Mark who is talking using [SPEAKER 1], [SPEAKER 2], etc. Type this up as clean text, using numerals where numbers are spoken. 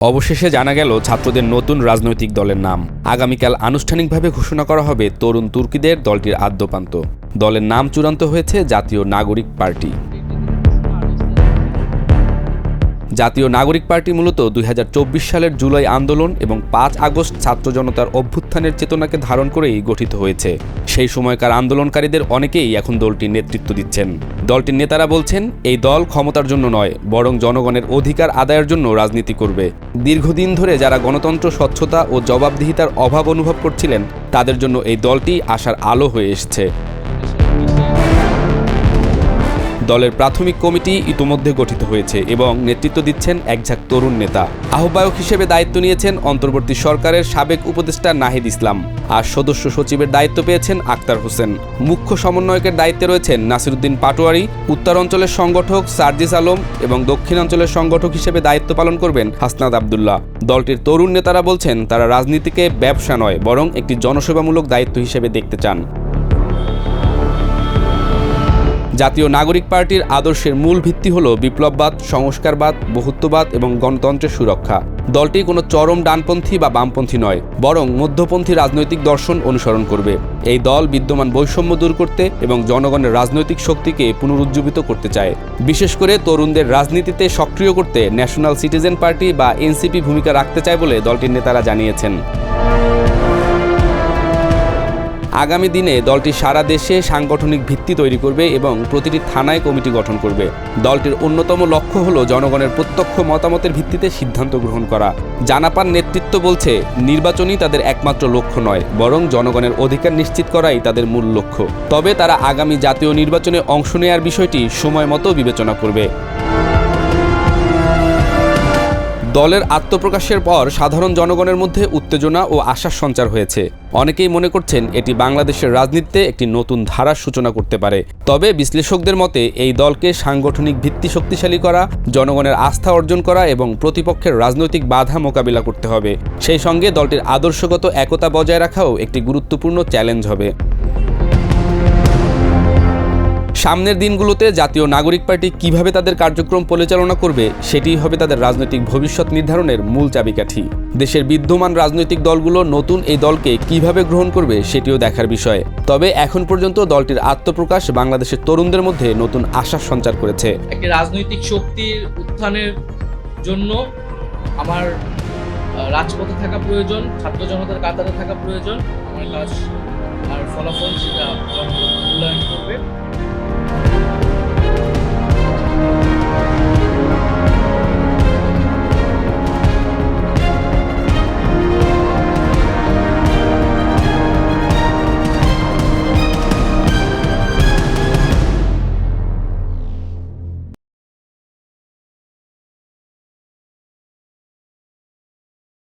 [SPEAKER 1] অবশেষে জানা গেল ছাত্রদের নতুন রাজনৈতিক দলের নাম। আগামীকাল আনুষ্ঠানিকভাবে ঘোষণা করা হবে তরুণ তুর্কিদের দলটির আদ্যোপান্ত। দলের নাম চূড়ান্ত হয়েছে জাতীয় নাগরিক পার্টি। জাতীয় নাগরিক পার্টি মূলত ২০২৪ সালের জুলাই আন্দোলন এবং ৫ আগস্ট ছাত্র জনতার অভ্যুত্থানের চেতনাকে ধারণ করেই গঠিত হয়েছে। সেই সময়কার আন্দোলনকারীদের অনেকেই এখন দলটির নেতৃত্ব দিচ্ছেন। দলটির নেতারা বলছেন, এই দল ক্ষমতার জন্য নয়, বরং জনগণের অধিকার আদায়ের জন্য রাজনীতি করবে। দীর্ঘদিন ধরে যারা গণতন্ত্র, স্বচ্ছতা ও জবাবদিহিতার অভাব অনুভব করছিলেন, তাদের জন্য এই দলটি আশার আলো হয়ে এসেছে। দলের প্রাথমিক কমিটি ইতোমধ্যে গঠিত হয়েছে এবং নেতৃত্ব দিচ্ছেন একঝাঁক তরুণ নেতা। আহ্বায়ক হিসেবে দায়িত্ব নিয়েছেন অন্তর্বর্তী সরকারের সাবেক উপদেষ্টা নাহিদ ইসলাম, আর সদস্য সচিবের দায়িত্ব পেয়েছেন আক্তার হোসেন। মুখ্য সমন্বয়কের দায়িত্বে রয়েছেন নাসিরউদ্দিন পাটোয়ারি, উত্তর অঞ্চলের সংগঠক সার্জিস আলম এবং দক্ষিণাঞ্চলের সংগঠক হিসেবে দায়িত্ব পালন করবেন হাসনাত আবদুল্লাহ। দলটির তরুণ নেতারা বলছেন, তারা রাজনীতিকে ব্যবসা নয়, বরং একটি জনসেবামূলক দায়িত্ব হিসেবে দেখতে চান। জাতীয় নাগরিক পার্টির আদর্শের মূল ভিত্তি হল বিপ্লববাদ, সংস্কারবাদ, বহুত্ববাদ এবং গণতন্ত্রের সুরক্ষা। দলটি কোনো চরম ডানপন্থী বা বামপন্থী নয়, বরং মধ্যপন্থী রাজনৈতিক দর্শন অনুসরণ করবে। এই দল বিদ্যমান বৈষম্য দূর করতে এবং জনগণের রাজনৈতিক শক্তিকে পুনরুজ্জীবিত করতে চায়। বিশেষ করে তরুণদের রাজনীতিতে সক্রিয় করতে ন্যাশনাল সিটিজেন পার্টি বা এনসিপি ভূমিকা রাখতে চায় বলে দলটির নেতারা জানিয়েছেন। আগামী দিনে দলটি সারা দেশে সাংগঠনিক ভিত্তি তৈরি করবে এবং প্রতিটি থানায় কমিটি গঠন করবে। দলটির অন্যতম লক্ষ্য হল জনগণের প্রত্যক্ষ মতামতের ভিত্তিতে সিদ্ধান্ত গ্রহণ করা। জানাপান নেতৃত্ব বলছে, নির্বাচনই তাদের একমাত্র লক্ষ্য নয়, বরং জনগণের অধিকার নিশ্চিত করাই তাদের মূল লক্ষ্য। তবে তারা আগামী জাতীয় নির্বাচনে অংশ নেওয়ার বিষয়টি সময় মতো বিবেচনা করবে। দলের আত্মপ্রকাশের পর সাধারণ জনগণের মধ্যে উত্তেজনা ও আশার সঞ্চার হয়েছে। অনেকেই মনে করছেন, এটি বাংলাদেশের রাজনীতিতে একটি নতুন ধারার সূচনা করতে পারে। তবে বিশ্লেষকদের মতে, এই দলকে সাংগঠনিক ভিত্তি শক্তিশালী করা, জনগণের আস্থা অর্জন করা এবং প্রতিপক্ষের রাজনৈতিক বাধা মোকাবিলা করতে হবে। সেই সঙ্গে দলটির আদর্শগত একতা বজায় রাখাও একটি গুরুত্বপূর্ণ চ্যালেঞ্জ হবে। সামনের দিনগুলোতে জাতীয় নাগরিক পার্টি কিভাবে তাদের কার্যক্রম পরিচালনা করবে, সেটিই হবে তাদের রাজনৈতিক ভবিষ্যৎ নির্ধারণের মূল চাবিকাঠি। দেশের বিদ্যমান রাজনৈতিক দলগুলো নতুন এই দলকে কিভাবে গ্রহণ করবে, সেটিও দেখার বিষয়। তবে এখন পর্যন্ত দলটির আত্মপ্রকাশ বাংলাদেশের তরুণদের মধ্যে নতুন আশার সঞ্চার করেছে।
[SPEAKER 2] একটি রাজনৈতিক শক্তির উত্থানের জন্য আমার রাজপথে থাকা প্রয়োজন, ছাত্র জনতার কাতারে থাকা প্রয়োজন। আমার কাজ আর ফলাফল সেটা মূল্যায়ন করবে।